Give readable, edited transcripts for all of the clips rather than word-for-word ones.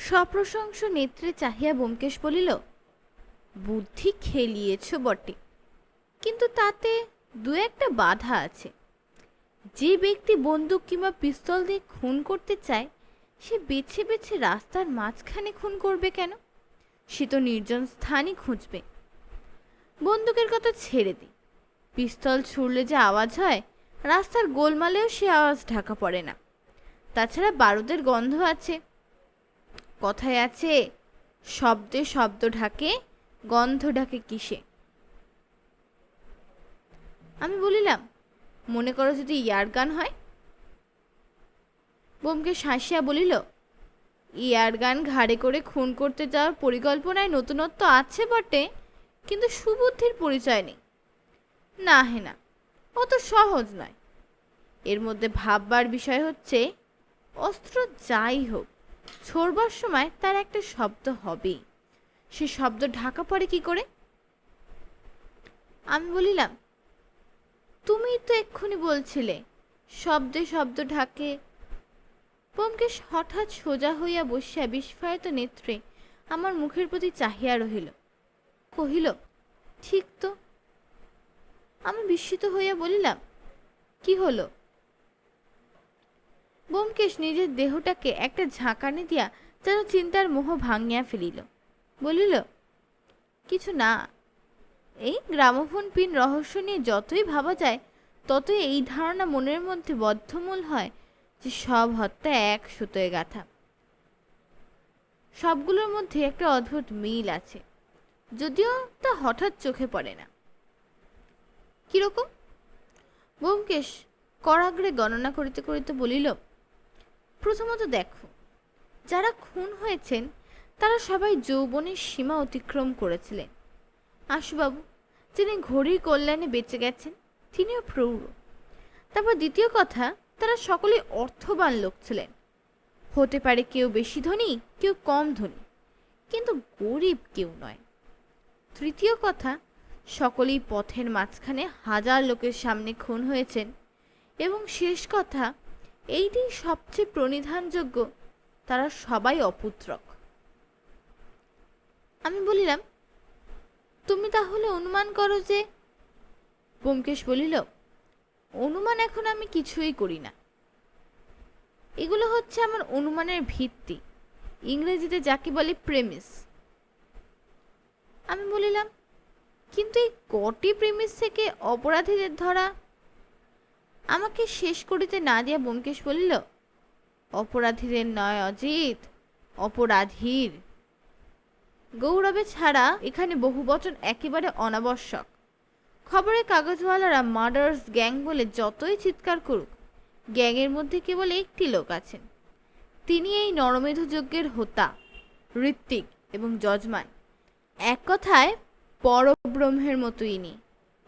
সপ্রশংস নেত্রে চাহিয়া ব্যোমকেশ বলিল, বুদ্ধি খেলিয়েছ বটে, কিন্তু তাতে দু একটা বাধা আছে। যে ব্যক্তি বন্দুক কিংবা পিস্তল দিয়ে খুন করতে চায়, সে বেছে বেছে রাস্তার মাঝখানে খুন করবে কেন? সে তো নির্জন স্থানই খুঁজবে। বন্দুকের কথা ছেড়ে দিই, পিস্তল ছুড়লে যে আওয়াজ হয়, রাস্তার গোলমালেও সে আওয়াজ ঢাকা পড়ে না। তাছাড়া বারুদের গন্ধ আছে। কথায় আছে, শব্দে শব্দ ঢাকে, গন্ধ ঢাকে কিসে? আমি বলিলাম, মনে করো যদি ইয়ারগান হয়? ব্যোমকেশ হাসিয়া বলিল, ইয়ারগান ঘাড়ে করে খুন করতে যাওয়ার পরিকল্পনায় নতুনত্ব আছে বটে, কিন্তু সুবুদ্ধির পরিচয় নেই। না হে না, অত সহজ নয়। এর মধ্যে ভাববার বিষয় হচ্ছে, অস্ত্র যাই হোক, ছোড়বার সময় তার একটা শব্দ হবেই। সে শব্দ ঢাকা পড়ে কি করে? আমি বলিলাম, তুমি তো এক্ষুনি বলছিলে শব্দে শব্দ ঢাকে। ব্যোমকেশ হঠাৎ সোজা হইয়া বসিয়া বিস্ফারিত নেত্রে আমার মুখের প্রতি চাহিয়া রহিল, কহিল, ঠিক তো। আমি বিস্মিত হইয়া বলিলাম, কি হলো? ব্যোমকেশ নিজের দেহটাকে একটা ঝাঁকানি দিয়া যেন চিন্তার মোহ ভাঙিয়া ফেলিল। বলিল, কিছু না। এই গ্রামোফোন পিন রহস্য নিয়ে যতই ভাবা যায়, ততই এই ধারণা মনের মধ্যে বদ্ধমূল হয় যে সব হত্যা এক সুতোয় গাঁথা। সবগুলোর মধ্যে একটা অদ্ভুত মিল আছে, যদিও তা হঠাৎ চোখে পড়ে না। কিরকম? ব্যোমকেশ করাগ্রে গণনা করিতে করিতে বলিল, প্রথমত দেখো, যারা খুন হয়েছেন তারা সবাই যৌবনের সীমা অতিক্রম করেছিলেন। আশুবাবু, যিনি ঘড়ির কল্যাণে বেঁচে গেছেন, তিনিও প্রৌঢ়। তারপর দ্বিতীয় কথা, তারা সকলেই অর্থবান লোক ছিলেন। হতে পারে কেউ বেশি ধনী, কেউ কম ধনী, কিন্তু গরিব কেউ নয়। তৃতীয় কথা, সকলেই পথের মাঝখানে হাজার লোকের সামনে খুন হয়েছেন। এবং শেষ কথা, এইটি সবচেয়ে প্রণিধানযোগ্য, তারা সবাই অপুত্রক। আমি বলিলাম, তুমি তাহলে অনুমান করো যে? ব্যোমকেশ বলিল, অনুমান এখন আমি কিছুই করি না। এগুলো হচ্ছে আমার অনুমানের ভিত্তি, ইংরেজিতে যাকে বলে প্রেমিস। আমি বলিলাম, কিন্তু এই কটি প্রেমিস থেকে অপরাধীদের ধরা? আমাকে শেষ করিতে না দিয়া ব্যোমকেশ বলিল, অপরাধীদের নয় অজিত, অপরাধীর। গৌরবে ছাড়া এখানে বহুবচন একেবারে অনাবশ্যক। খবরের কাগজওয়ালারা মার্ডার্স গ্যাং বলে যতই চিৎকার করুক, গ্যাংয়ের মধ্যে কেবল একটি লোক আছেন। তিনি এই নরমেধ যজ্ঞের হোতা, ঋত্বিক এবং যজমান। এক কথায় পরব্রহ্মের মতো ইনি,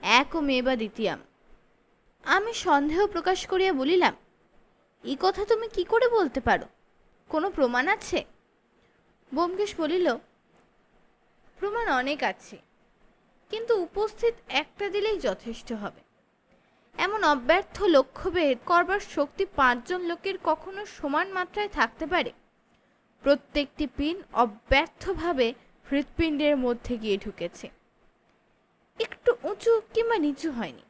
এক ও মেবা দ্বিতীয়াম। আমি সন্দেহ প্রকাশ করিয়া বলিলাম, এই কথা তুমি কি করে বলতে পারো? কোনো প্রমাণ আছে? ব্যোমকেশ বলিল, প্রমাণ অনেক আছে, কিন্তু উপস্থিত একটা দিলেই যথেষ্ট হবে। এমন অব্যর্থ লক্ষ্যভেদ করবার শক্তি 5 জন লোকের কখনো সমান মাত্রায় থাকতে পারে? প্রত্যেকটি পিন অব্যর্থভাবে হৃৎপিণ্ডের মধ্যে গিয়ে ঢুকেছে, একটু উঁচু কিংবা নিচু হয়নি।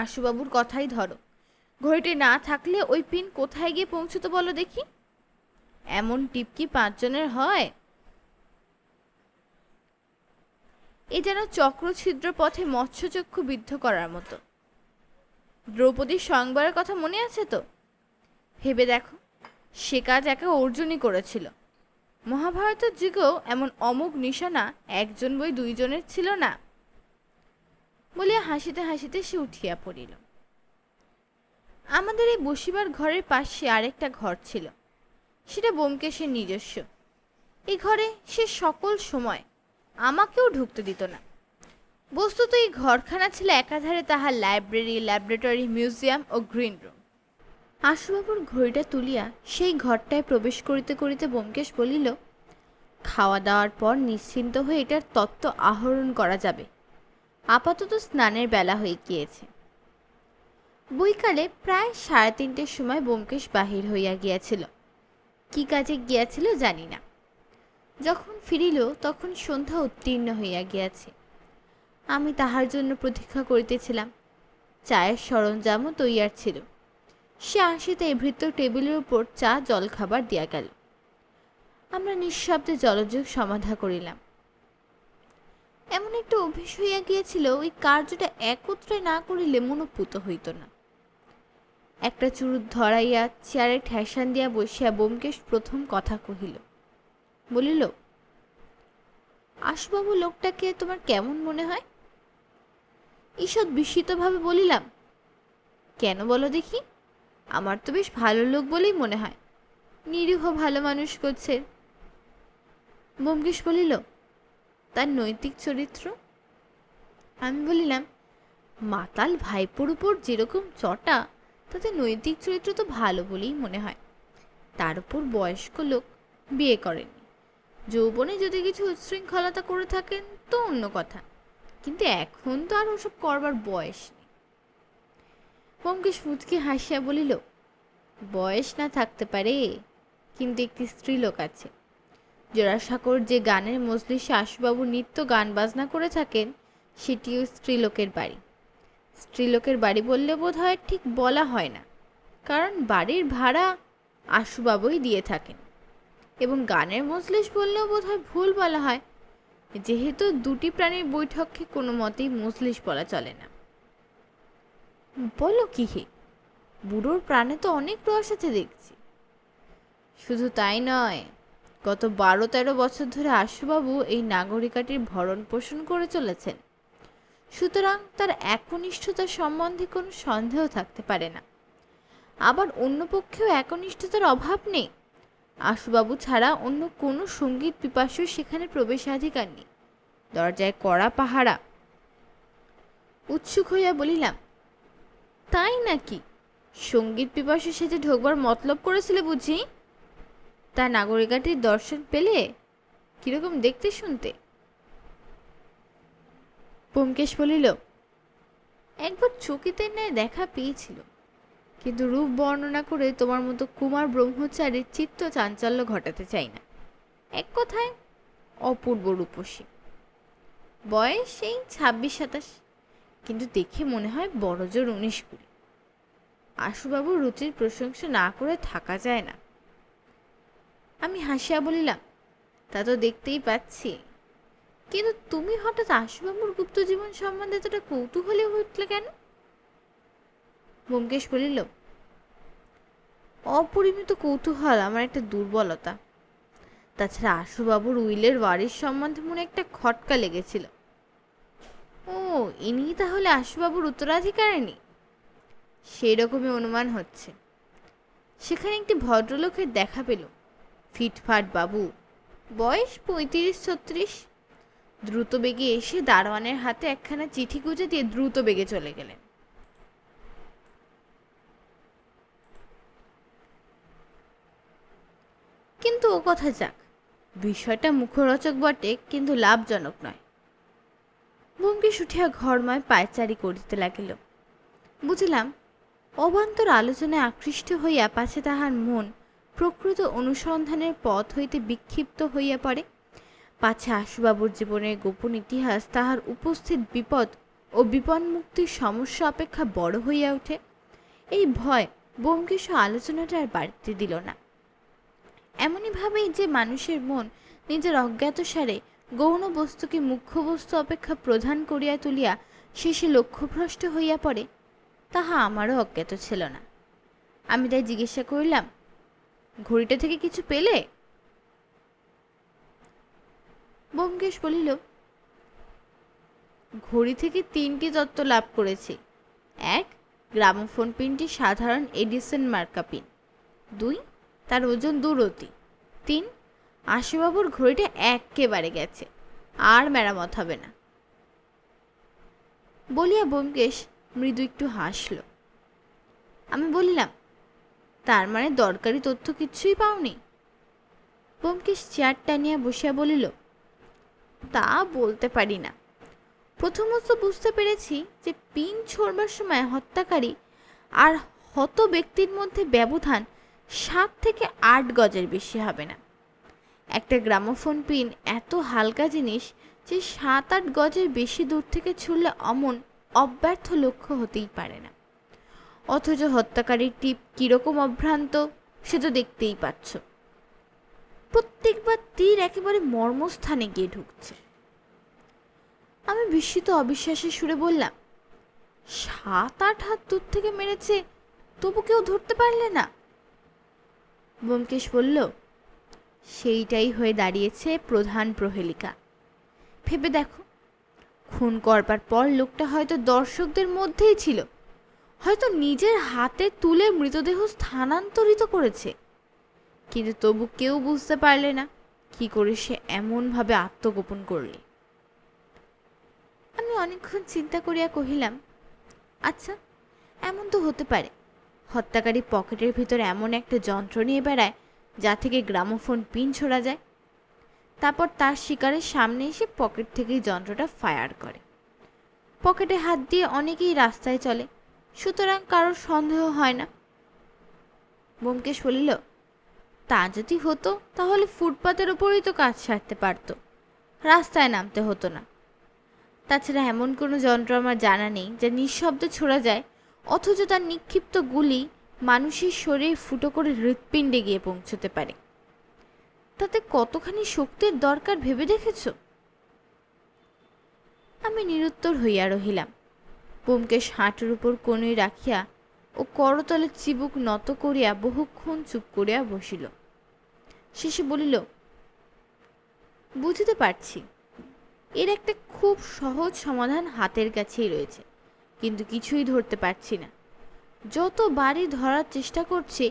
আশুবাবুর কথাই ধরো, ঘড়িটি না থাকলে ওই পিন কোথায় গিয়ে পৌঁছতো বলো দেখি? এমন টিপ কি 5 জনের হয়? এ যেন চক্রছিদ্র পথে মৎস্যচক্ষু বিদ্ধ করার মতো। দ্রৌপদীর স্বয়ংবরের কথা মনে আছে তো? ভেবে দেখো, সে কাজ একা অর্জুনই করেছিল। মহাভারতের যুগেও এমন অমোঘ নিশানা 1 জন বই 2 জনের ছিল না। বলিয়া হাসিতে হাসিতে সে উঠিয়া পড়িল। আমাদের এই বসিবার ঘরের পাশে আরেকটা ঘর ছিল, সেটা ব্যোমকেশের নিজস্ব। এই ঘরে সে সকল সময় আমাকেও ঢুকতে দিত না। বস্তুত এই ঘরখানা ছিল একাধারে তাহার লাইব্রেরি, ল্যাবরেটরি, মিউজিয়াম ও গ্রিন রুম। আশুবাবুর ঘড়িটা তুলিয়া সেই ঘরটায় প্রবেশ করিতে করিতে ব্যোমকেশ বলিল, খাওয়া দাওয়ার পর নিশ্চিন্ত হয়ে এটার তত্ত্ব আহরণ করা যাবে। আপাতত স্নানের বেলা হয়ে গিয়েছে। বৈকালে প্রায় 3:30টার সময় ব্যোমকেশ বাহির হইয়া গিয়াছিল। কি কাজে গিয়াছিল জানি না। যখন ফিরিল তখন সন্ধ্যা উত্তীর্ণ হইয়া গিয়াছে। আমি তাহার জন্য প্রতীক্ষা করিতেছিলাম। চায়ের সরঞ্জামও তৈয়ার ছিল। সে আসিতে ভৃত্য টেবিলের উপর চা জলখাবার দিয়া গেল। আমরা নিঃশব্দে জলযোগ সমাধা করিলাম। এমন একটা অভ্যেস হইয়া গিয়েছিল, ওই কার্যটা একত্রে না করিলে মনোপুত হইত না। একটা চুরুট ধরাইয়া চেয়ারে ঠেসান দিয়া বসিয়া ব্যোমকেশ প্রথম কথা কহিল। বলিল, আশুবাবু লোকটাকে তোমার কেমন মনে হয়? ঈষৎ বিস্মিতভাবে বলিলাম, কেন বলো দেখি? আমার তো বেশ ভালো লোক বলেই মনে হয়। নিরীহ ভালো মানুষ করছে। ব্যোমকেশ বলিল, তার নৈতিক চরিত্র? আমি বলিলাম, মাতাল ভাইপোর উপর যেরকম চটা, তাতে নৈতিক চরিত্র তো ভালো বলেই মনে হয়। তার উপর বয়স্ক লোক, বিয়ে করেননি। যৌবনে যদি কিছু উচ্ছৃঙ্খলতা করে থাকেন তো অন্য কথা, কিন্তু এখন তো আর ওসব করবার বয়স নেই। ব্যোমকেশ মুচকি হাসিয়া বলিল, বয়স না থাকতে পারে, কিন্তু একটি স্ত্রীলোক আছে। জোড়াসাঁকোর যে গানের মজলিসে আশুবাবু নিত্য গান বাজনা করে থাকেন, সেটিও স্ত্রীলোকের বাড়ি। স্ত্রীলোকের বাড়ি বললে বোধ হয় ঠিক বলা হয় না, কারণ বাড়ির ভাড়া আশুবাবুই দিয়ে থাকেন। এবং গানের মজলিস বললেও বোধ হয় ভুল বলা হয়, যেহেতু দুটি প্রাণীর বৈঠককে কোনো মতেই মজলিস বলা চলে না। বলো কি হে, বুড়োর প্রাণে তো অনেক রস আছে দেখছি। শুধু তাই নয়, গত 12-13 বছর ধরে আশুবাবু এই নাগরিকাটির ভরণ পোষণ করে চলেছেন। সুতরাং তার একনিষ্ঠতার সম্বন্ধে কোনো সন্দেহ থাকতে পারে না। আবার অন্য পক্ষেও একনিষ্ঠতার অভাব নেই। আশুবাবু ছাড়া অন্য কোনো সঙ্গীত পিপাসুর সেখানে প্রবেশাধিকার নেই। দরজায় কড়া পাহারা। উৎসুক হইয়া বলিলাম, তাই নাকি? সঙ্গীত পিপাসু সেজে ঢোকবার মতলব করেছিলে বুঝি? তা নাগরিকাটির দর্শন পেলে? কিরকম দেখতে শুনতে? ব্যোমকেশ বলিল, একবার চকিতের ন্যায় দেখা পেয়েছিল, কিন্তু রূপ বর্ণনা করে তোমার মতো কুমার ব্রহ্মচারীর চিত্ত চাঞ্চল্য ঘটাতে চাই না। এক কথায় অপূর্ব রূপসী। বয়স সেই 26-27, কিন্তু দেখে মনে হয় বড় জোর 19-20। আশুবাবুর রুচির প্রশংসা না করে থাকা যায় না। আমি হাসিয়া বলিলাম, তা তো দেখতেই পাচ্ছি, কিন্তু তুমি হঠাৎ আশুবাবুর গুপ্ত জীবন সম্বন্ধে এতটা কৌতূহলী হইলে কেন? ব্যোমকেশ বলিল, অপরিমিত কৌতূহল আমার একটা দুর্বলতা। তাছাড়া আশুবাবুর উইলের ওয়ারিশ সম্বন্ধে মনে একটা খটকা লেগেছিল। ও, ইনি তাহলে আশুবাবুর উত্তরাধিকারিণী? সেই রকমই অনুমান হচ্ছে। সেখানে একটি ভদ্রলোকের দেখা পেল, ফিটফাট বাবু, বয়স 35-36। দ্রুত বেগে এসে দারোয়ানের হাতে একখানা চিঠি গুঁজে দিয়ে দ্রুত বেগে চলে গেলেন। কিন্তু ও কথা যাক, বিষয়টা মুখরোচক বটে, কিন্তু লাভজনক নয়। ব্যোমকেশ উঠিয়া ঘরময় পায়চারি করিতে লাগিল। বুঝলাম, অবান্তর আলোচনায় আকৃষ্ট হইয়া পাছে তাহার মন প্রকৃত অনুসন্ধানের পথ হইতে বিক্ষিপ্ত হইয়া পড়ে, পাছে আশুবাবুর জীবনের গোপন ইতিহাস তাহার উপস্থিত বিপদ ও বিপন্মুক্তির সমস্যা অপেক্ষা বড় হইয়া ওঠে। এই ভয় ব্যোমকেশ আলোচনাটা আর বাড়িতে দিল না। এমনই ভাবেই যে মানুষের মন নিজের অজ্ঞাতসারে গৌণ বস্তুকে মুখ্য বস্তু অপেক্ষা প্রধান করিয়া তুলিয়া শেষে লক্ষ্যভ্রষ্ট হইয়া পড়ে, তাহা আমারও অজ্ঞাত ছিল না। আমি তাই জিজ্ঞাসা করিলাম, ঘড়িটা থেকে কিছু পেলে? ব্যোমকেশ বলিল, ঘড়ি থেকে 3টি তত্ত্ব লাভ করেছি। 1, গ্রামোফোন পিনটি সাধারণ এডিসন মার্কা পিন। 2, তার ওজন 2 রতি। 3, আশুবাবুর ঘড়িটা একেবারে গেছে, আর মেরামত হবে না। বলিয়া ব্যোমকেশ মৃদু একটু হাসল। আমি বলিলাম, তার মানে দরকারি তথ্য কিছুই পাওনি? ব্যোমকেশ চেয়ার টানিয়া বসিয়া বলিল, তা বলতে পারি না। প্রথমত বুঝতে পেরেছি যে পিন ছোড়বার সময় হত্যাকারী আর হত ব্যক্তির মধ্যে ব্যবধান 7 থেকে 8 গজের বেশি হবে না। একটা গ্রামোফোন পিন এত হালকা জিনিস যে 7-8 গজের বেশি দূর থেকে ছুড়লে অমন অব্যর্থ লক্ষ্য হতেই পারে না। অথচ হত্যাকারীর টিপ কিরকম অভ্রান্ত সে তো দেখতেই পাচ্ছ। প্রত্যেকবার তীর একেবারে মর্মস্থানে গিয়ে ঢুকছে। আমি বিস্মিত অবিশ্বাসের সুরে বললাম, 7-8 হাত দূর থেকে মেরেছে, তবু কেউ ধরতে পারলে না? ব্যোমকেশ বলল, সেইটাই হয়ে দাঁড়িয়েছে প্রধান প্রহেলিকা। ভেবে দেখো, খুন করবার পর লোকটা হয়তো দর্শকদের মধ্যেই ছিল, হয়তো নিজের হাতে তুলে মৃতদেহ স্থানান্তরিত করেছে, কিন্তু তবু কেউ বুঝতে পারলে না কি করে সে এমনভাবে আত্মগোপন করলে। আমি অনেকক্ষণ চিন্তা করিয়া কহিলাম, আচ্ছা, এমন তো হতে পারে হত্যাকারী পকেটের ভিতরে এমন একটা যন্ত্র নিয়ে বেড়ায় যা থেকে গ্রামোফোন পিন ছোড়া যায়। তারপর তার শিকারের সামনে এসে পকেট থেকেই যন্ত্রটা ফায়ার করে। পকেটে হাত দিয়ে অনেকেই রাস্তায় চলে, সুতরাং কারোর সন্দেহ হয় না। ব্যোমকেশ বলিল, তা যদি হতো তাহলে ফুটপাতের ওপরেই তো কাজ সারতে পারত, রাস্তায় নামতে হতো না। তাছাড়া এমন কোনো যন্ত্র আমার জানা নেই যা নিঃশব্দে ছোড়া যায়, অথচ তার নিক্ষিপ্ত গুলি মানুষের শরীরে ফুটো করে হৃৎপিণ্ডে গিয়ে পৌঁছতে পারে। তাতে কতখানি শক্তির দরকার ভেবে দেখেছ? আমি নিরুত্তর হইয়া রহিলাম। ব্যোমকেশ হাঁটুর উপর কনুই রাখিয়া ও করতলে চিবুক নত করিয়া বহুক্ষণ চুপ করিয়া বসিল। শেষে বলিল, বুঝতে পারছি এর একটা খুব সহজ সমাধান হাতের কাছেই রয়েছে, কিন্তু কিছুই ধরতে পারছি না। যতবারই ধরার চেষ্টা করছে,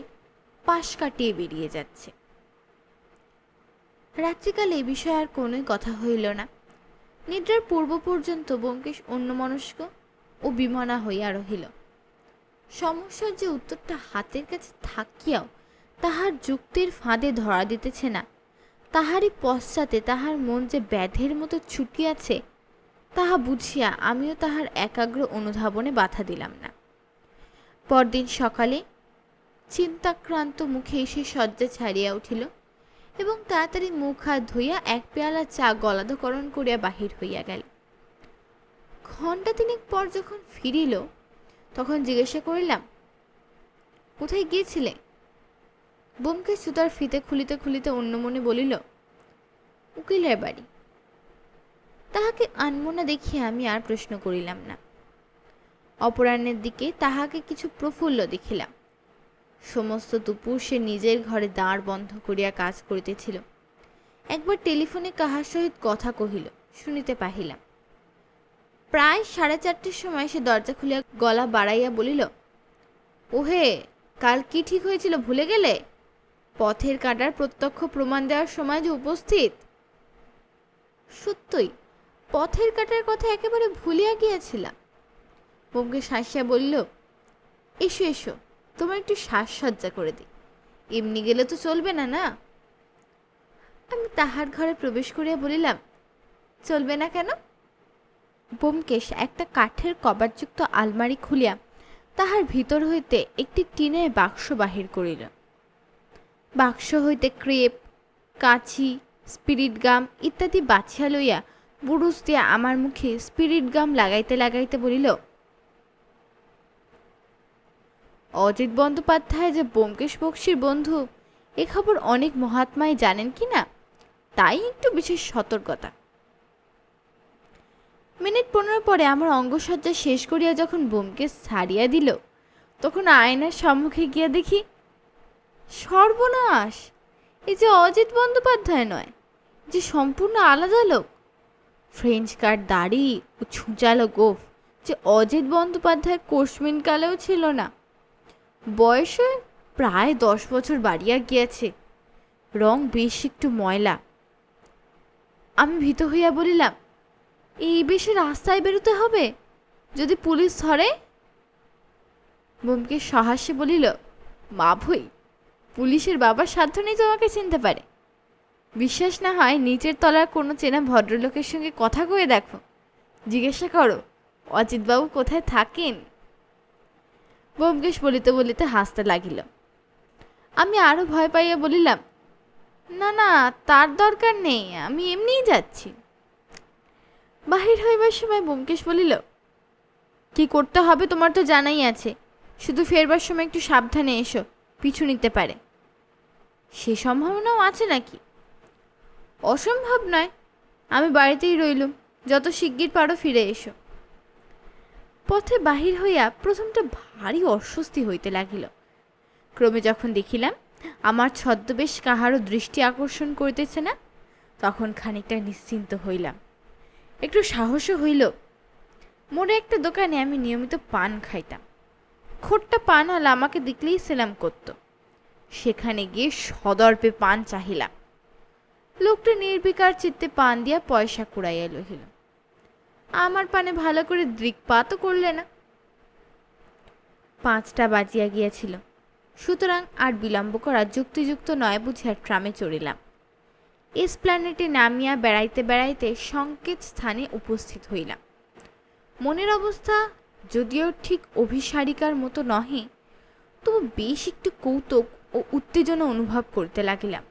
পাশ কাটিয়ে বেরিয়ে যাচ্ছে। রাত্রিকালে এ বিষয়ে আর কোনোই কথা হইল না। নিদ্রার পূর্ব পর্যন্ত ব্যোমকেশ অন্যমনস্ক ও বিমনা হইয়া রহিল। সমস্যার যে উত্তরটা হাতের কাছে থাকিয়াও তাহার যুক্তির ফাঁদে ধরা দিতেছে না, তাহারই পশ্চাতে তাহার মন যে ব্যাধের মতো ছুটিয়াছে, তাহা বুঝিয়া আমিও তাহার একাগ্র অনুধাবনে বাধা দিলাম না। পরদিন সকালে চিন্তাক্রান্ত মুখে এসে শয্যা ছাড়িয়া উঠিল এবং তাড়াতাড়ি মুখ হাত ধুইয়া এক পেয়ালা চা গলাধকরণ করিয়া বাহির হইয়া গেল। ঘণ্টা তিনেক পর যখন ফিরিল, তখন জিজ্ঞাসা করিলাম, কোথায় গিয়েছিলে? ব্যোমকেশ সুতার ফিতে খুলিতে খুলিতে অন্যমনে বলিল, উকিলের বাড়ি। তাহাকে আনমনা দেখিয়া আমি আর প্রশ্ন করিলাম না। অপরাহ্নের দিকে তাহাকে কিছু প্রফুল্ল দেখিলাম। সমস্ত দুপুর সে নিজের ঘরে দ্বার বন্ধ করিয়া কাজ করিতেছিল। একবার টেলিফোনে কাহার সহিত কথা কহিল, শুনিতে পাহিলাম। প্রায় 4:30 সময় সে দরজা খুলিয়া গলা বাড়াইয়া বলিল, ওহে, কাল কি ঠিক হয়েছিল ভুলে গেলে? পথের কাঁটার প্রত্যক্ষ প্রমাণ দেওয়ার সময় যে উপস্থিত। সত্যই পথের কাঁটার কথা একেবারে ভুলিয়া গিয়াছিলাম। ব্যোমকেশ হাসিয়া বলিল, এসো এসো, তোমার একটু সাজসজ্জা করে দিই, এমনি গেলে তো চলবে না না। আমি তাহার ঘরে প্রবেশ করিয়া বলিলাম, চলবে না কেন? ব্যোমকেশ একটা কাঠের কবাটযুক্ত আলমারি খুলিয়া তাহার ভিতর হইতে একটি টিনের বাক্স বাহির করিল। বাক্স হইতে ক্রেপ, কাঁচি, স্পিরিট গাম ইত্যাদি বাছিয়া লইয়া বুরুজ দিয়া আমার মুখে স্পিরিট গাম লাগাইতে লাগাইতে বলিল, অজিত বন্দ্যোপাধ্যায় যে ব্যোমকেশ বক্সির বন্ধু, এ খবর অনেক মহাত্মাই জানেন কি না, তাই একটু বিশেষ সতর্কতা। মিনিট 15 পরে আমার অঙ্গসজ্জা শেষ করিয়া যখন ব্যোমকেশ ছাড়িয়া দিল, তখন আয়নার সম্মুখে গিয়া দেখি, সর্বনাশ, এই যে অজিত বন্দ্যোপাধ্যায় নয়, যে সম্পূর্ণ আলাদা লোক। ফ্রেঞ্চ কাট দাড়ি ও ছুঁচালো গোফ যে অজিত বন্দ্যোপাধ্যায় কোশমিন কালেও ছিল না। বয়সে প্রায় 10 বছর বাড়িয়া গিয়াছে, রং বেশ একটু ময়লা। আমি ভীত হইয়া বলিলাম, এই বেশে রাস্তায় বেরোতে হবে, যদি পুলিশ ধরে? ব্যোমকেশ সহাস্যে বলিল, মা ভই, পুলিশের বাবার সাধ্য নেই তোমাকে চিনতে পারে। বিশ্বাস না হয় নিচের তলার কোনো চেনা ভদ্রলোকের সঙ্গে কথা কয়ে দেখো, জিজ্ঞাসা করো অজিতবাবু কোথায় থাকেন। ব্যোমকেশ বলিতে বলিতে হাসতে লাগিল। আমি আরও ভয় পাইয়া বলিলাম, না না, তার দরকার নেই, আমি এমনিই যাচ্ছি। বাহির হইবার সময় ব্যোমকেশ বলিল, কি করতে হবে তোমার তো জানাই আছে, শুধু ফেরবার সময় একটু সাবধানে এসো, পিছু নিতে পারে। সে সম্ভাবনাও আছে নাকি? অসম্ভব নয়, আমি বাড়িতেই রইলুম, যত শিগগির পারো ফিরে এসো। পথে বাহির হইয়া প্রথমটা ভারী অস্বস্তি হইতে লাগিল। ক্রমে যখন দেখিলাম আমার ছদ্মবেশ কাহারও দৃষ্টি আকর্ষণ করিতেছে না, তখন খানিকটা নিশ্চিন্ত হইলাম। একটু সাহসও হইল। মোড়ে একটা দোকানে আমি নিয়মিত পান খাইতাম। খোট্টা পানওয়ালা আমাকে দেখলেই সেলাম করত। সেখানে গিয়ে সদর্পে পান চাহিলাম। লোকটা নির্বিকার চিত্তে পান দিয়া পয়সা কুড়াইয়া লহিল। আমার পানে ভালো করে দৃকপাতও করলে না। 5টা বাজিয়া গিয়াছিল, সুতরাং আর বিলম্ব করা যুক্তিযুক্ত নয় বুঝিয়া ট্রামে চড়িলাম। এসপ্ল্যানেটে নামিয়া বেড়াইতে বেড়াইতে সংকেত স্থানে উপস্থিত হইলাম। মনের অবস্থা যদিও ঠিক অভিসারিকার মতো নহে, তবু বেশ একটু কৌতুক ও উত্তেজনা অনুভব করতে লাগিলাম।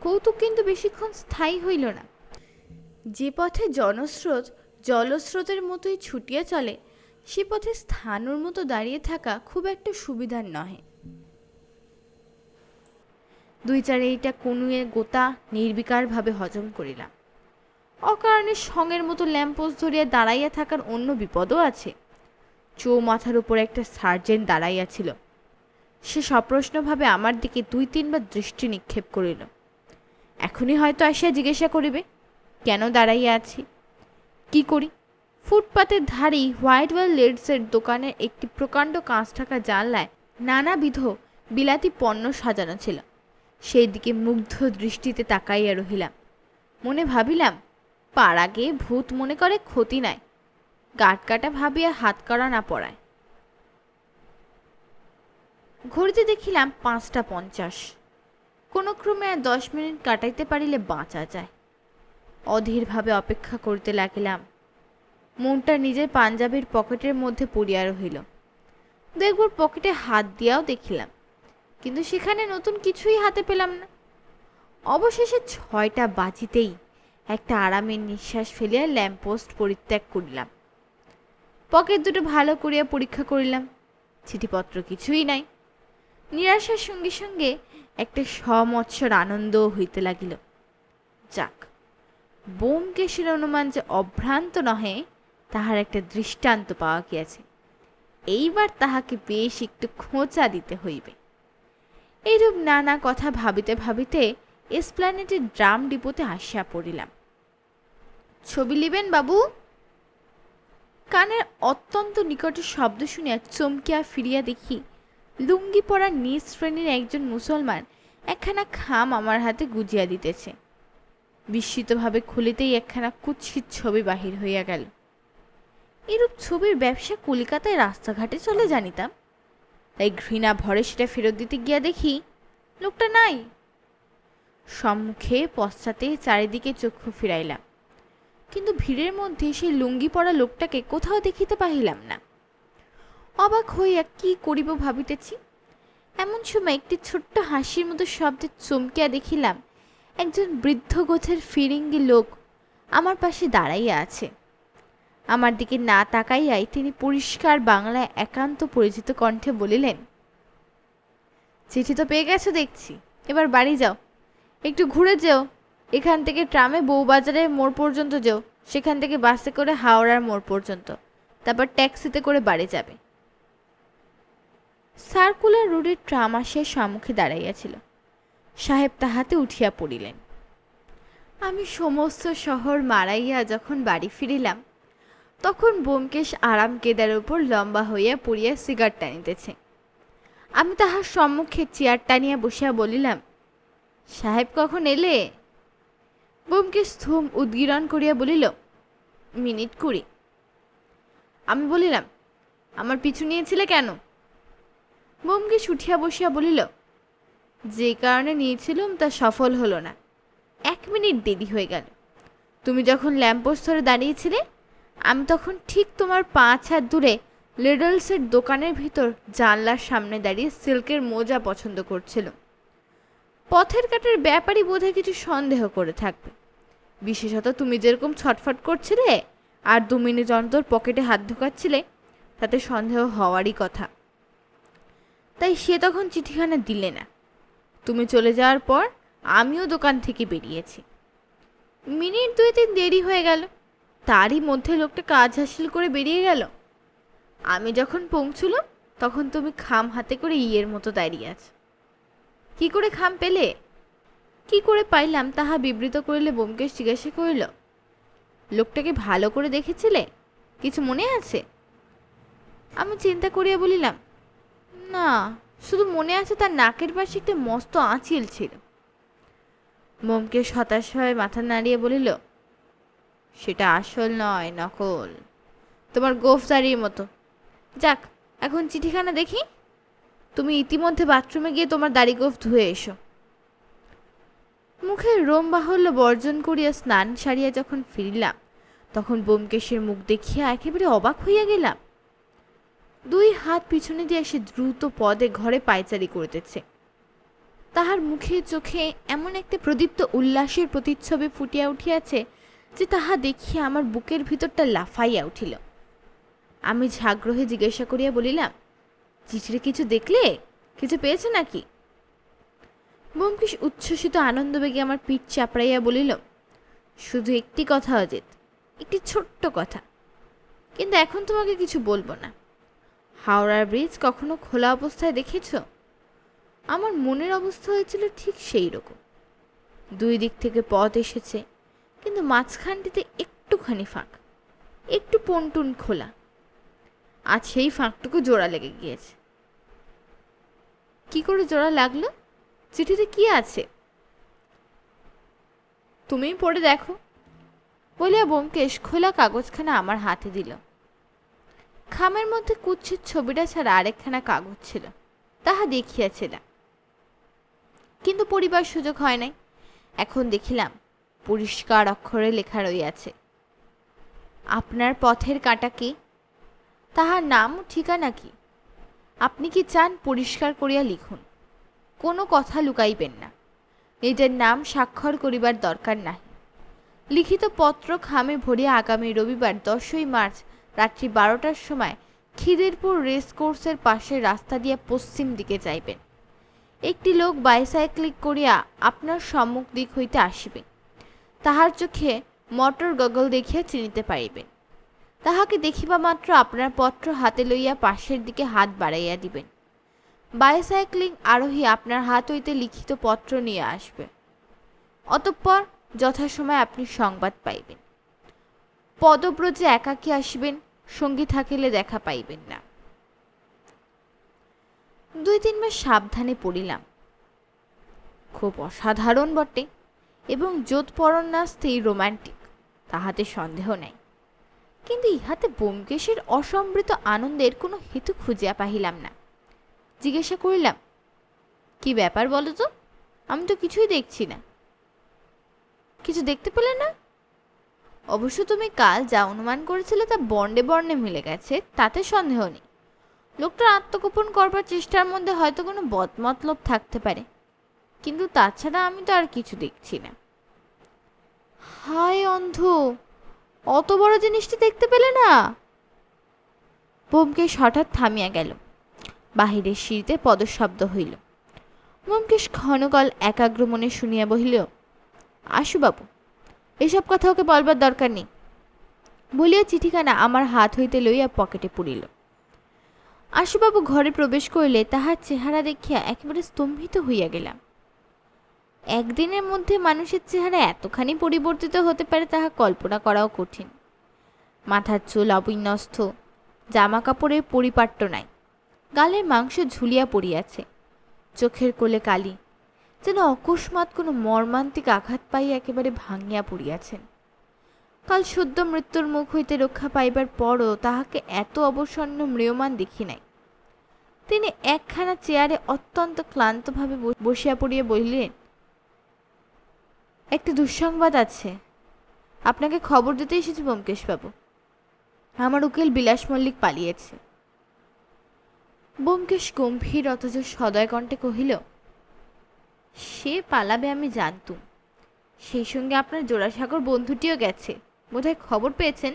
কৌতুক কিন্তু বেশিক্ষণ স্থায়ী হইল না। যে পথে জনস্রোত জলস্রোতের মতোই ছুটিয়া চলে, সে পথে স্থানুর মতো দাঁড়িয়ে থাকা খুব একটা সুবিধার নহে। 2-4 কনুয়ে গোতা নির্বিকারভাবে হজম করিলাম। অকারণে সঙ্গের মতো ল্যাম্পোস্ট ধরিয়া দাঁড়াইয়া থাকার অন্য বিপদও আছে। চৌমাথার উপর একটা সার্জেন্ট দাঁড়াইয়াছিল। সে সপ্রশ্নভাবে আমার দিকে 2-3 বার দৃষ্টি নিক্ষেপ করিল। এখনই হয়তো আসিয়া জিজ্ঞাসা করিবে কেন দাঁড়াইয়া আছি। কি করি? ফুটপাতের ধারেই হোয়াইটওয়েল লেডসের দোকানের একটি প্রকাণ্ড কাঁচ ঢাকা জানলায় নানাবিধ বিলাতি পণ্য সাজানো ছিল। সেই দিকে মুগ্ধ দৃষ্টিতে তাকাইয়া রহিলাম। মনে ভাবিলাম, পাড়াগে ভূত মনে করে ক্ষতি নাই, গাট কাটা ভাবিয়া হাত করা না পড়ায়। ঘড়িতে দেখিলাম 5:50। কোনো ক্রমে আর 10 মিনিট কাটাইতে পারিলে বাঁচা যায়। অধীরভাবে অপেক্ষা করিতে লাগিলাম। মনটা নিজের পাঞ্জাবির পকেটের মধ্যে পড়িয়া রহিল। 2-একবার পকেটে হাত দিয়াও দেখিলাম, কিন্তু সেখানে নতুন কিছুই হাতে পেলাম না। অবশেষে 6টা বাজিতেই একটা আরামের নিঃশ্বাস ফেলিয়া ল্যাম্পপোস্ট পরিত্যাগ করিলাম। পকেট দুটো ভালো করিয়া পরীক্ষা করিলাম, চিঠিপত্র কিছুই নাই। নিরাশার সঙ্গে সঙ্গে একটা সমৎসর আনন্দও হইতে লাগিল। যাক, ব্যোমকেশের অনুমান যে অভ্রান্ত নহে, তাহার একটা দৃষ্টান্ত পাওয়া গিয়াছে। এইবার তাহাকে বেশ একটু খোঁচা দিতে হইবে। এইরূপ নানা কথা ভাবিতে ভাবিতে এসপ্ল্যানেটের ড্রাম ডিপোতে আসিয়া পড়িলাম। ছবি লিবেন বাবু? কানের অত্যন্ত নিকটে শব্দ শুনিয়া চমকিয়া ফিরিয়া দেখি লুঙ্গি পরা নিজ শ্রেণীর একজন মুসলমান একখানা খাম আমার হাতে গুজিয়া দিতেছে। বিস্মিতভাবে খুলিতেই একখানা কুৎসিত ছবি বাহির হইয়া গেল। এরূপ ছবির ব্যবসা কলিকাতায় রাস্তাঘাটে চলে জানিতাম, তাই ঘৃণা ভরে সেটা ফেরত দিতে গিয়া দেখি লোকটা নাই। সম্মুখে পশ্চাতে চারিদিকে চক্ষু ফিরাইলাম, কিন্তু ভিড়ের মধ্যে সেই লুঙ্গি পরা লোকটাকে কোথাও দেখিতে পাইলাম না। অবাক হইয়া কি করিব ভাবিতেছি, এমন সময় একটি ছোট্ট হাসির মতো শব্দে চমকিয়া দেখিলাম একজন বৃদ্ধ গোছের ফিরিঙ্গি লোক আমার পাশে দাঁড়াইয়া আছে। আমার দিকে না তাকাইয়াই তিনি পরিষ্কার বাংলায় একান্ত পরিচিত কণ্ঠে বলিলেন, চিঠি তো পেয়ে গেছো দেখছি, এবার বাড়ি যাও, একটু ঘুরে যেও। এখান থেকে ট্রামে বউবাজারের মোড় পর্যন্ত যেও, সেখান থেকে বাসে করে হাওড়ার মোড় পর্যন্ত, তারপর ট্যাক্সিতে করে বাড়ি যাবে। সার্কুলার রোডের ট্রাম আসিয়া সম্মুখে দাঁড়াইয়াছিল। সাহেব তাহাতে উঠিয়া পড়িলেন। আমি সমস্ত শহর মারাইয়া যখন বাড়ি ফিরিলাম, তখন ব্যোমকেশ আরাম কেদার উপর লম্বা হইয়া পড়িয়া সিগারেট টানিতেছে। আমি তাহার সম্মুখে চেয়ার টানিয়া বসিয়া বলিলাম, সাহেব কখন এলে? ব্যোমকেশ থুম উদ্গীরণ করিয়া বলিল, মিনিট 20। আমি বলিলাম, আমার পিছু নিয়েছিলে কেন? ব্যোমকেশ উঠিয়া বসিয়া বলিল, যে কারণে নিয়েছিলুম তা সফল হলো না, 1 মিনিট দেরি হয়ে গেল। তুমি যখন ল্যাম্পপোস্ট ধরে দাঁড়িয়েছিলে, আমি তখন ঠিক তোমার 5 হাত দূরে লিডলসের দোকানের ভিতর জানলার সামনে দাঁড়িয়ে সিল্কের মোজা পছন্দ করছিল। পথের কাটার ব্যাপারই বোধহয় কিছু সন্দেহ করে থাকবে, বিশেষত তুমি যেরকম ছটফট করছিলে আর 2 মিনিট অন্তর পকেটে হাত ঢোকাচ্ছিলে, তাতে সন্দেহ হওয়ারই কথা। তাই সে তখন চিঠিখানা দিলে না। তুমি চলে যাওয়ার পর আমিও দোকান থেকে বেরিয়েছি। মিনিট 2-3 দেরি হয়ে গেল, তারই মধ্যে লোকটা কাজ হাসিল করে বেরিয়ে গেল। আমি যখন পৌঁছলাম তখন তুমি খাম হাতে করে ইয়ের মতো দাঁড়িয়ে আছো। কি করে খাম পেলে? কি করে পাইলাম তাহা বিবৃত করিলে ব্যোমকেশ জিজ্ঞাসা করিল, লোকটাকে ভালো করে দেখেছিলে? কিছু মনে আছে? আমি চিন্তা করিয়া বলিলাম, না, শুধু মনে আছে তার নাকের পাশে একটা মস্ত আঁচিল ছিল। ব্যোমকেশ হতাশ হয়ে মাথা নাড়িয়ে বলিল, সেটা আসল নয়, নকল, তোমার গোফদারির মতো। যাক, এখন চিঠিখানা দেখি। তুমি ইতিমধ্যে বাথরুমে গিয়ে তোমার দাড়ি গোফ ধুয়ে এসো। মুখের রোম বাহুল্য বর্জন করিয়া স্নান সারিয়া যখন ফিরিলাম, তখন ব্যোমকেশের মুখ দেখিয়া একেবারে অবাক হইয়া গেলাম। 2 হাত পিছনে দিয়ে সে দ্রুত পদে ঘরে পায়চারি করিতেছে। তাহার মুখে চোখে এমন একটা প্রদীপ্ত উল্লাসের প্রতিচ্ছবি ফুটিয়া উঠিয়াছে যে তাহা দেখিয়া আমার বুকের ভিতরটা লাফাইয়া উঠিল। আমি ঝাগ্রহে জিজ্ঞাসা করিয়া বলিলাম, চিঠিরে কিছু দেখলে? কিছু পেয়েছে নাকি? ব্যোমকেশ উচ্ছ্বসিত আনন্দবেগে আমার পিঠ চাপড়াইয়া বলিল, শুধু একটি কথা অজিত, একটি ছোট্ট কথা, কিন্তু এখন তোমাকে কিছু বলবো না। হাওড়ার ব্রিজ কখনো খোলা অবস্থায় দেখেছ? আমার মনের অবস্থা হয়েছিল ঠিক সেই রকম। 2 দিক থেকে পথ এসেছে, কিন্তু মাঝখানটিতে একটুখানি ফাঁক, একটু পন্টুন খোলা। আজ সেই ফাঁকটুকু জোড়া লেগে গিয়েছে। কি করে জোড়া লাগলো? চিঠিতে কি আছে তুমি পড়ে দেখো, বলিয়া ব্যোমকেশ খোলা কাগজখানা আমার হাতে দিল। খামের মধ্যে কুচ্ছের ছবিটা ছাড়া আরেকখানা কাগজ ছিল, তাহা দেখিয়াছিলাম, কিন্তু পড়িবার সুযোগ হয় নাই। এখন দেখিলাম পরিষ্কার অক্ষরে লেখা রইয়াছে, আপনার পথের কাঁটা কি, তাহার নাম ও ঠিকানা কি, আপনি কি চান পরিষ্কার করিয়া লিখুন, কোনো কথা লুকাইবেন না, নিজের নাম স্বাক্ষর করিবার দরকার নাই। লিখিত পত্র খামে ভরিয়া আগামী রবিবার 10ই মার্চ রাত্রি 12টার সময় খিদিরপুর রেসকোর্সের পাশের রাস্তা দিয়া পশ্চিম দিকে যাইবেন। একটি লোক বাইসাইক্লিং করিয়া আপনার সম্মুখ দিক হইতে আসিবে। তাহার চোখে মোটর গগল দেখিয়া চিনিতে পারিবেন। তাহাকে দেখিবা মাত্র আপনার পত্র হাতে লইয়া পাশের দিকে হাত বাড়াইয়া দিবেন। বাইসাইক্লিং আরোহী আপনার হাত হইতে লিখিত পত্র নিয়ে আসবে। অতঃপর যথাসময়ে আপনি সংবাদ পাইবেন। পদব্রজে একাকী আসিবেন, সঙ্গী থাকিলে দেখা পাইবেন না। 2-3 বার সাবধানে পড়িলাম। খুব অসাধারণ বটে এবং যোধপরন্যাস্তেই রোমান্টিক, তাহাতে সন্দেহ নাই, কিন্তু ইহাতে ব্যোমকেশের অসম্বৃত আনন্দের কোনো হেতু খুঁজিয়া পাহিলাম না। জিজ্ঞাসা করিলাম, কি ব্যাপার বলো তো? আমি তো কিছুই দেখছি না। কিছু দেখতে পেলে না? অবশ্য তুমি কাল যা অনুমান করেছিলে তা বর্ণে বর্ণে মিলে গেছে, তাতে সন্দেহ নেই। লোকটার আত্মগোপন করবার চেষ্টার মধ্যে হয়তো কোনো বদমতলব থাকতে পারে, কিন্তু তাছাড়া আমি তো আর কিছু দেখছি না। হায় অন্ধ, অত বড় জিনিসটি দেখতে পেলে না? ব্যোমকেশ হঠাৎ থামিয়া গেল। বাহিরের সিঁড়িতে পদশব্দ হইল। ব্যোমকেশ ক্ষণকাল একাগ্র মনে শুনিয়া বহিল, আশুবাবু, এসব কথা ওকে বলবার দরকার নেই, বলিয়া চিঠিখানা আমার হাত হইতে লইয়া পকেটে পুরিল। আশুবাবু ঘরে প্রবেশ করিলে তাহার চেহারা দেখিয়া একেবারে স্তম্ভিত হইয়া গেলাম। একদিনের মধ্যে মানুষের চেহারা এতখানি পরিবর্তিত হতে পারে তাহা কল্পনা করাও কঠিন। মাথার চুল অবিন্যস্ত, জামা কাপড়ের পরিপাট্য নাই, গালের মাংস ঝুলিয়া পড়িয়াছে, চোখের কোলে কালি, যেন অকস্মাৎ কোনো মর্মান্তিক আঘাত পাইয়া একেবারে ভাঙিয়া পড়িয়াছেন। কাল সদ্য মৃত্যুর মুখ হইতে রক্ষা পাইবার পরও তাহাকে এত অবসন্ন ম্রিয়মান দেখি নাই। তিনি একখানা চেয়ারে অত্যন্ত ক্লান্তভাবে বসিয়া পড়িয়া বলিলেন, একটা দুঃসংবাদ আছে, আপনাকে খবর দিতে এসেছি ব্যোমকেশবাবু। আমার উকিল বিলাস মল্লিক পালিয়েছে। ব্যোমকেশ গম্ভীর অথচ সদয় কণ্ঠে কহিল, সে পালাবে আমি জানতুম। সেই সঙ্গে আপনার জোড়াসাগর বন্ধুটিও গেছে, বোধহয় খবর পেয়েছেন?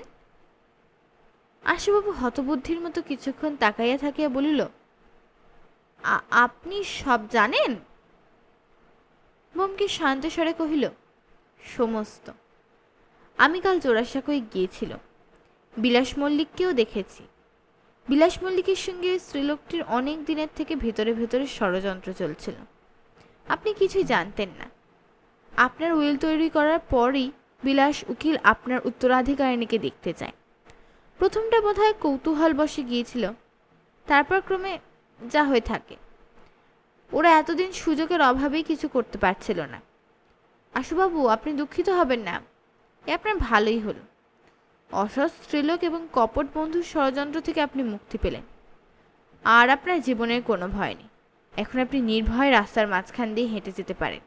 আশুবাবু হতবুদ্ধির মতো কিছুক্ষণ তাকাইয়া থাকিয়া বলিল, আপনি সব জানেন? ব্যোমকেশ শান্ত স্বরে কহিল, সমস্ত। আমি কাল জোড়াসাঁকোয় গিয়েছিল, বিলাস মল্লিককেও দেখেছি। বিলাস মল্লিকের সঙ্গে স্ত্রীলোকটির অনেক দিনের থেকে ভেতরে ভেতরে ষড়যন্ত্র চলছিল। আপনি কিছুই জানতেন না। আপনার উইল তৈরি করার পরই বিলাস উকিল আপনার উত্তরাধিকারিণীকে দেখতে চায়। প্রথমটা বোধহয় কৌতূহল বশে গিয়েছিল, তারপর ক্রমে যা হয়ে থাকে। ওরা এতদিন সুযোগের অভাবেই কিছু করতে পারছিল না। আশুবাবু, আপনি দুঃখিত হবেন না, এ আপনার ভালোই হলো। অসৎ স্ত্রীলোক এবং কপট বন্ধুর ষড়যন্ত্র থেকে আপনি মুক্তি পেলেন, আর আপনার জীবনের কোনো ভয় নেই। এখন আপনি নির্ভয়ে রাস্তার মাঝখান দিয়ে হেঁটে যেতে পারেন।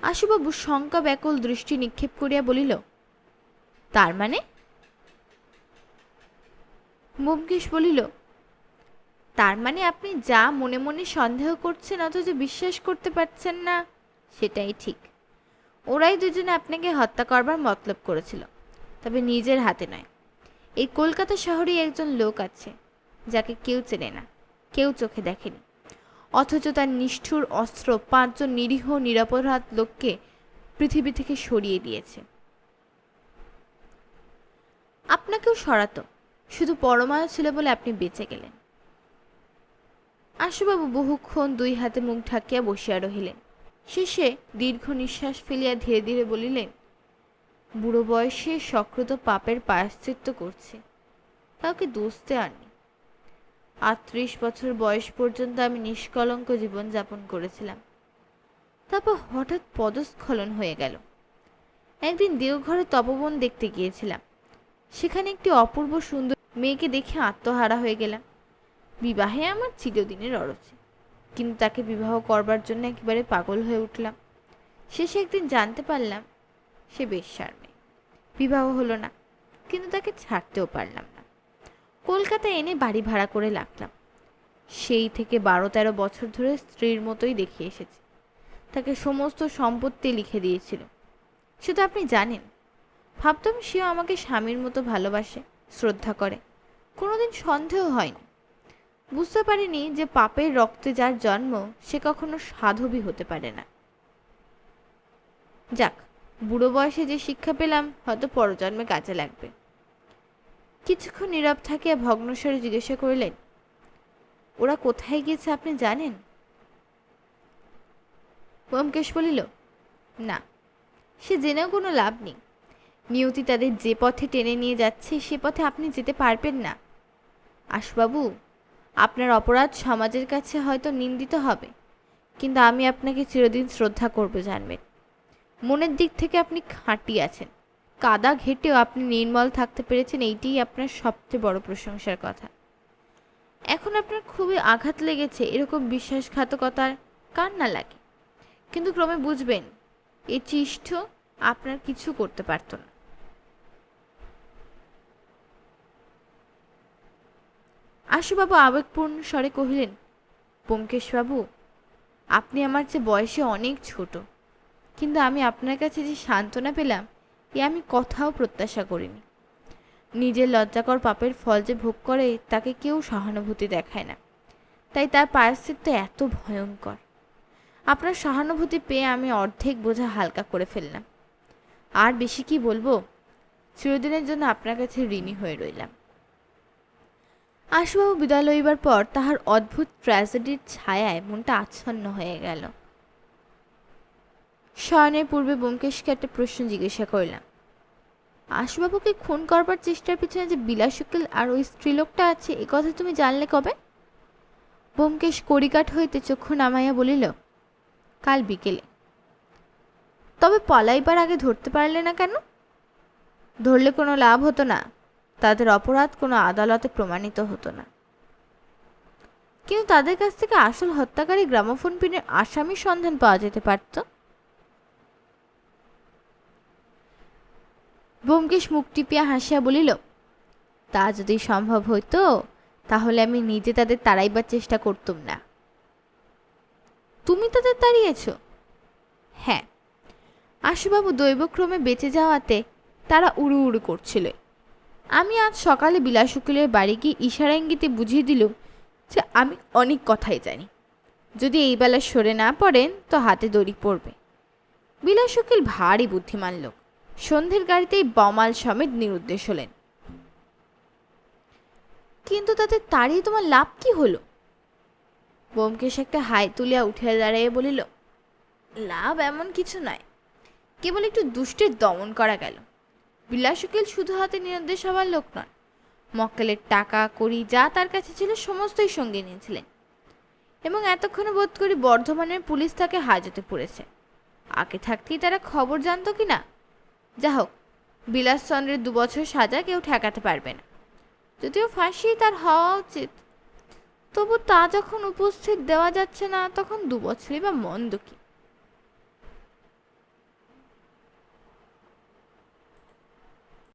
আশুবাবু শঙ্কা ব্যাকুল দৃষ্টি নিক্ষেপ করিয়া বলিল, তার মানে? ব্যোমকেশ বলিল, তার মানে আপনি যা মনে মনে সন্দেহ করছেন অথচ বিশ্বাস করতে পারছেন না, সেটাই ঠিক। ওরাই দুজনে আপনাকে হত্যা করবার মতলব করেছিল, তবে নিজের হাতে নয়। এই কলকাতা শহরে একজন লোক আছে যাকে কেউ চেনে না, কেউ চোখে দেখেনি, অথচ তার নিষ্ঠুর অস্ত্র 5 জন নিরীহ নিরপরাধ লোককে পৃথিবী থেকে সরিয়ে দিয়েছে। আপনাকেও সরাতো, শুধু পরমায়ু ছিল বলে আপনি বেঁচে গেলেন। আশুবাবু বহুক্ষণ 2 হাতে মুখ ঢাকিয়া বসিয়া রহিলেন। শেষে দীর্ঘ নিঃশ্বাস ফেলিয়া ধীরে ধীরে বলিলেন, বুড়ো বয়সে সক্রত পাপের প্রায়শ্চিত্ত করছি, কাউকে দোষ দেওয়ার নেই। 38 বছর বয়স পর্যন্ত আমি নিষ্কলঙ্ক জীবন যাপন করেছিলাম, তারপর হঠাৎ পদস্খলন হয়ে গেল। একদিন দেওঘরে তপবন দেখতে গিয়েছিলাম, সেখানে একটি অপূর্ব সুন্দর মেয়েকে দেখে আত্মহারা হয়ে গেলাম। বিবাহে আমার চিরদিনের অরুচি, কিন্তু তাকে বিবাহ করবার জন্য একেবারে পাগল হয়ে উঠলাম। শেষে একদিন জানতে পারলাম সে বেশ্যার মেয়ে। বিবাহ হলো না, কিন্তু তাকে ছাড়তেও পারলাম না। কলকাতায় এনে বাড়ি ভাড়া করে রাখলাম। সেই থেকে 12-13 বছর ধরে স্ত্রীর মতোই দেখিয়ে এসেছি। তাকে সমস্ত সম্পত্তি লিখে দিয়েছিল। সেটা আপনি জানেন। ভাবতাম সেও আমাকে স্বামীর মতো ভালোবাসে, শ্রদ্ধা করে, কোনোদিন সন্দেহ হয়নি। বুঝতে পারিনি যে পাপের রক্তে যার জন্ম সে কখনো সাধবী হতে পারে না। যাক, বুড়ো বয়সে যে শিক্ষা পেলাম হয়তো পরজন্মে কাজে লাগবে। কিছুক্ষণ নীরব থাকিয়া ভগ্নস্বরে জিজ্ঞাসা করিলেন, ওরা কোথায় গিয়েছে আপনি জানেন? ব্যোমকেশ বলিল, না, সে জেনেও কোনো লাভ নেই। নিয়তি তাদের যে পথে টেনে নিয়ে যাচ্ছে সে পথে আপনি যেতে পারবেন না। আশুবাবু, আপনার অপরাধ সমাজের কাছে হয়তো নিন্দিত হবে, কিন্তু আমি আপনাকে চিরদিন শ্রদ্ধা করব জানবেন। মনের দিক থেকে আপনি খাঁটি আছেন। কাদা ঘেটেও আপনি নির্মল থাকতে পেরেছেন, এইটিই আপনার সবচেয়ে বড় প্রশংসার কথা। এখন আপনার খুবই আঘাত লেগেছে, এরকম বিশ্বাসঘাতকতার কার না লাগে, কিন্তু ক্রমে বুঝবেন এই চিষ্ঠ আপনার কিছু করতে পারত না। আশুবাবু আবেগপূর্ণ স্বরে কহিলেন, ব্যোমকেশবাবু, আপনি আমার চেয়ে বয়সে অনেক ছোট, কিন্তু আমি আপনার কাছে যে সান্ত্বনা পেলাম এ আমি কথাও প্রত্যাশা করিনি। নিজের লজ্জাকর পাপের ফল যে ভোগ করে তাকে কেউ সহানুভূতি দেখায় না, তাই তার প্রায়শ্চিত্ত এত ভয়ঙ্কর। আপনার সহানুভূতি পেয়ে আমি অর্ধেক বোঝা হালকা করে ফেললাম। আর বেশি কি বলবো, চিরদিনের জন্য আপনার কাছে ঋণী হয়ে রইলাম। আশুবাবু বিদায় লইবার পর তাহার অদ্ভুত ট্র্যাজেডির ছায়ায় মনটা আচ্ছন্ন হয়ে গেল। শয়নের পূর্বে ব্যোমকেশকে একটা প্রশ্ন জিজ্ঞাসা করিলাম, আশুবাবুকে খুন করবার চেষ্টার পিছনে যে বিলাস উকিল আর ওই স্ত্রীলোকটা আছে এ কথা তুমি জানলে কবে? ব্যোমকেশ কড়িকাঠ হইতে চক্ষু নামাইয়া বলিল, কাল বিকেলে। তবে পলাইবার আগে ধরতে পারলে না কেন? ধরলে কোনো লাভ হতো না, তাদের অপরাধ কোনো আদালতে প্রমাণিত হতো না। কিন্তু তাদের কাছ থেকে আসল হত্যাকারী গ্রামোফোন পিনের আসামির সন্ধান পাওয়া যেতে পারত। ব্যোমকেশ মুখ টিপিয়া হাসিয়া বলিল, তা যদি সম্ভব হইত তাহলে আমি নিজে তাদের তাড়াইবার চেষ্টা করতুম না। তুমি তাদের তাড়িয়েছ? হ্যাঁ, আশুবাবু দৈবক্রমে বেঁচে যাওয়াতে তারা উড়ু উড়ু করছিল। আমি আজ সকালে বিলাস উকিলের বাড়ি গিয়ে ইশারা ইঙ্গিতে বুঝিয়ে দিলুম যে আমি অনেক কথাই জানি, যদি এই বেলা সরে না পড়েন তো হাতে দড়ি পড়বে। বিলাস উকিল ভারী বুদ্ধিমান লোক, সন্ধ্যের গাড়িতেই বমাল সমেত নিরুদ্দেশ হলেন। কিন্তু তাতে তাড়িয়ে তোমার লাভ কি হলো? ব্যোমকেশ একটা হাই তুলিয়া উঠিয়া দাঁড়াইয়া বলিল, লাভ এমন কিছু নয়, কেবল একটু দুষ্টের দমন করা গেল। বিলাস উকিল শুধু হাতে নিরুদ্দেশ হবার লোক নন, মক্কেলের টাকা কড়ি যা তার কাছে ছিল সমস্তই সঙ্গে নিয়েছিলেন, এবং এতক্ষণে বোধ করি বর্ধমানের পুলিশ তাকে হাজতে পড়েছে। আগে থাকতেই তারা খবর জানতো কি না? যা হোক, বিলাসচন্দ্রের 2 বছর সাজা কেউ ঠেকাতে পারবে না, যদিও ফাঁসি তার হওয়া উচিত। তবু তা যখন উপস্থিত দেওয়া যাচ্ছে না, তখন 2 বছরই বা মন্দ কি?